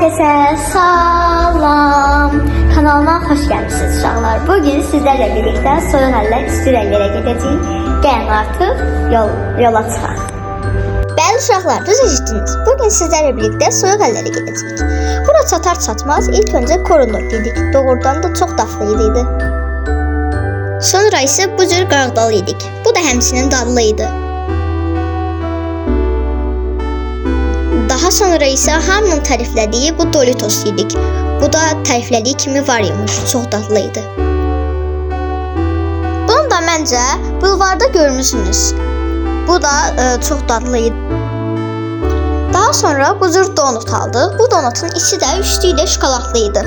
Herkese salam. Kanalıma hoş geldiniz uşaqlar. Bugün sizlerle birlikte soyuq əllər isti rənglere gedəcəyik. Gəlin artıq yola çıxaq. Bəli uşaqlar, düz eşitdiniz. Bugün sizlerle birlikte soyuq əllərə gedəcəyik. Bura çatar çatmaz ilk önce korundor yedik. Doğrudan da çok dadlıydı. Sonra ise bu cür qarğdal yedik. Bu da həmçinin dadlıydı. Daha sonra ise hamının təriflədiyi bu Doritos yedik. Bu da təriflədiyi kimi var imiş, çox dadlıydı. Bunu da məncə bulvarda görmüşsünüz. Bu da çox dadlıydı. Daha sonra bu cür donut aldıq. Bu donutun içi də üstü ilə şokolatlıydı.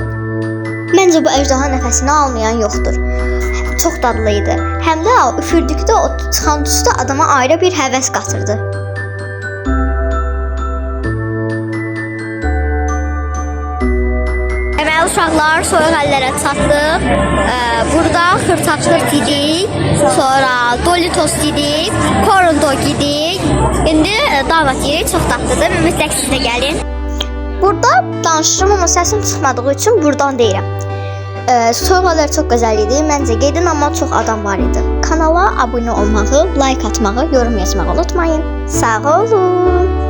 Məncə bu əjdaha nəfəsini almayan yoxdur. Çox dadlıydı. Həm də üfürdükdə o çıxan tüstü adama ayrı bir həvəs qatırdı. Deməli uşaqlar soyuq əllərə çatdıq. Burada xırtaxırt yedik, sonra Doritos yedik, korundog yedik. İndi davat yedik, çox dadlıdır. Mütləq siz də gəlin. Burada danışırım amma səsim çıxmadığı üçün buradan deyirəm. Soyuq əllər çox gözəl idi. Məncə gedin, amma çox adam var idi. Kanala abunə olmağı, like atmağı, yorum yazmağı unutmayın. Sağ olun.